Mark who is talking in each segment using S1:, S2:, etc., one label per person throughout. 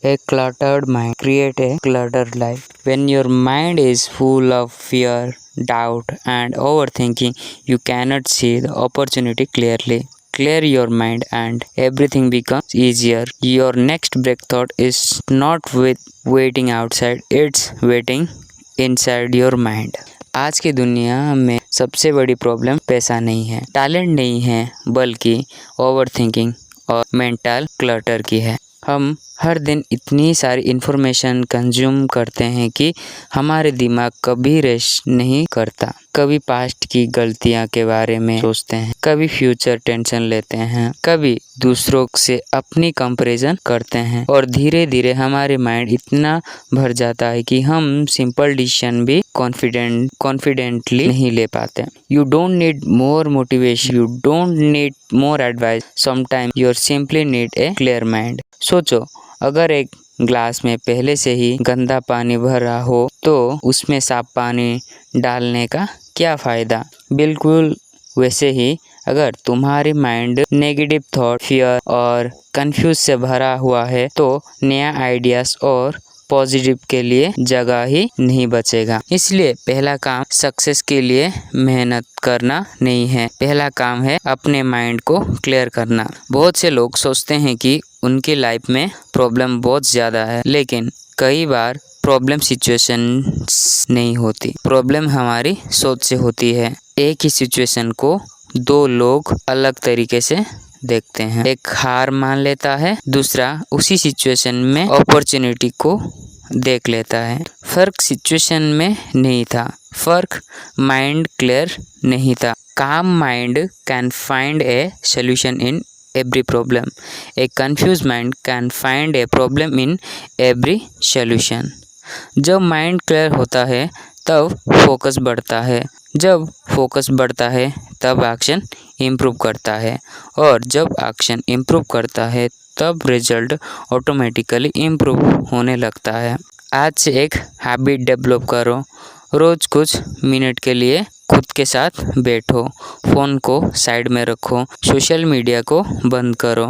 S1: A cluttered mind creates a cluttered life. When your mind is full of fear, doubt, and overthinking, you cannot see the opportunity clearly. Clear your mind and everything becomes easier. Your next breakthrough is not waiting outside, it's waiting inside your mind. आज की दुनिया में सबसे बड़ी problem पैसा नहीं है, talent नहीं है, बल्कि ओवरथिंकिंग और मेंटल क्लटर की है। हम हर दिन इतनी सारी इन्फॉर्मेशन कंज्यूम करते हैं कि हमारे दिमाग कभी रेस्ट नहीं करता। कभी पास्ट की गलतियां के बारे में सोचते हैं, कभी फ्यूचर टेंशन लेते हैं, कभी दूसरों से अपनी कंपैरिजन करते हैं और धीरे धीरे हमारे माइंड इतना भर जाता है कि हम सिंपल डिसीजन भी कॉन्फिडेंटली नहीं ले पाते। You don't need more motivation, you don't need more advice, sometime you simply need a clear mind. सोचो, अगर एक ग्लास में पहले से ही गंदा पानी भरा हो तो उसमें साफ पानी डालने का क्या फ़ायदा। बिल्कुल वैसे ही अगर तुम्हारी माइंड नेगेटिव थॉट, फियर और कंफ्यूज से भरा हुआ है तो नया आइडियाज और पॉजिटिव के लिए जगह ही नहीं बचेगा। इसलिए पहला काम सक्सेस के लिए मेहनत करना नहीं है, पहला काम है अपने माइंड को क्लियर करना। बहुत से लोग सोचते हैं कि उनकी लाइफ में प्रॉब्लम बहुत ज़्यादा है, लेकिन कई बार प्रॉब्लम सिचुएशन नहीं होती, प्रॉब्लम हमारी सोच से होती है। एक ही सिचुएशन को दो लोग अलग तरीके से देखते हैं। एक हार मान लेता है, दूसरा उसी सिचुएशन में अपॉर्चुनिटी को देख लेता है। फर्क सिचुएशन में नहीं था, फर्क माइंड क्लियर नहीं था। काम mind can find a solution in every problem. A confused mind can find a problem in every solution. जब माइंड क्लियर होता है तब फोकस बढ़ता है, जब फोकस बढ़ता है तब एक्शन इम्प्रूव करता है, और जब एक्शन इम्प्रूव करता है तब रिजल्ट ऑटोमेटिकली इम्प्रूव होने लगता है। आज से एक हैबिट डेवलप करो, रोज़ कुछ मिनट के लिए खुद के साथ बैठो, फ़ोन को साइड में रखो, सोशल मीडिया को बंद करो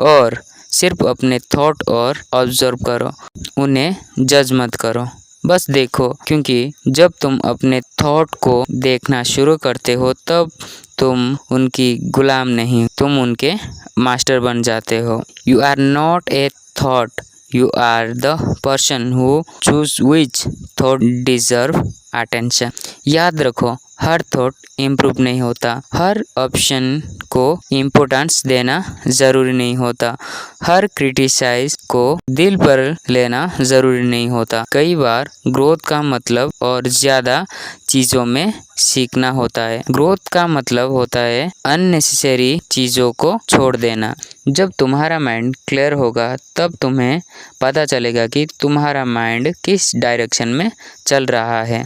S1: और सिर्फ अपने थॉट और ऑब्जर्व करो, उन्हें जज मत करो, बस देखो। क्योंकि जब तुम अपने थॉट को देखना शुरू करते हो तब तुम उनकी गुलाम नहीं, तुम उनके मास्टर बन जाते हो। You are not a thought, you are the person who choose which thought deserve attention. याद रखो, हर थॉट इम्प्रूव नहीं होता, हर ऑप्शन को इम्पोर्टेंस देना ज़रूरी नहीं होता, हर क्रिटिसाइज को दिल पर लेना ज़रूरी नहीं होता। कई बार ग्रोथ का मतलब और ज़्यादा चीज़ों में सीखना होता है। ग्रोथ का मतलब होता है अननेसेसरी चीज़ों को छोड़ देना। जब तुम्हारा माइंड क्लियर होगा तब तुम्हें पता चलेगा कि तुम्हारा माइंड किस डायरेक्शन में चल रहा है।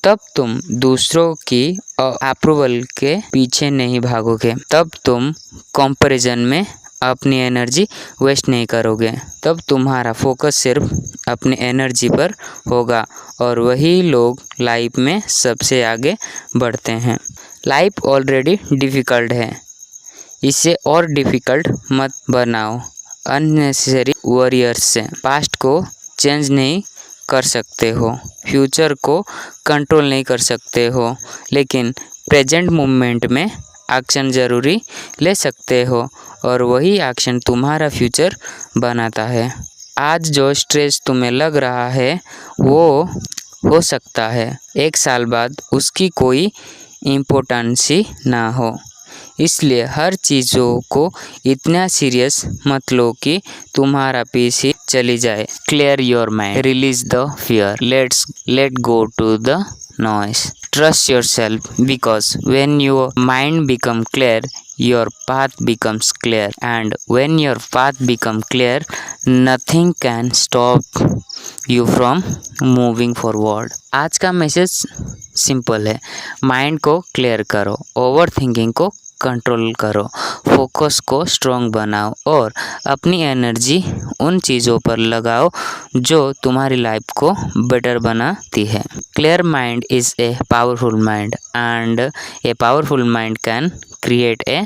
S1: तब तुम दूसरों की अप्रूवल के पीछे नहीं भागोगे, तब तुम कंपैरिजन में अपनी एनर्जी वेस्ट नहीं करोगे, तब तुम्हारा फोकस सिर्फ अपनी एनर्जी पर होगा और वही लोग लाइफ में सबसे आगे बढ़ते हैं। लाइफ ऑलरेडी डिफ़िकल्ट है, इसे और डिफ़िकल्ट मत बनाओ अननेसेसरी वॉरियर्स से। पास्ट को चेंज नहीं कर सकते हो, फ्यूचर को कंट्रोल नहीं कर सकते हो, लेकिन प्रेजेंट मोमेंट में एक्शन ज़रूरी ले सकते हो और वही एक्शन तुम्हारा फ्यूचर बनाता है। आज जो स्ट्रेस तुम्हें लग रहा है वो हो सकता है एक साल बाद उसकी कोई इम्पोर्टेंस ही ना हो। इसलिए हर चीज़ों को इतना सीरियस मत लो कि तुम्हारा पीस ही चली जाए। Clear your mind, release the fear, let go to the noise. Trust yourself, because when your mind becomes clear, your path becomes clear, and when your path becomes clear, nothing can stop you from moving forward. आज का message simple है, mind को clear करो, over thinking को control करो, focus को strong बनाओ और अपनी एनर्जी उन चीज़ों पर लगाओ जो तुम्हारी लाइफ को बेटर बनाती है। Clear mind is a powerful mind and a powerful mind can create a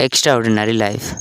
S1: extraordinary life.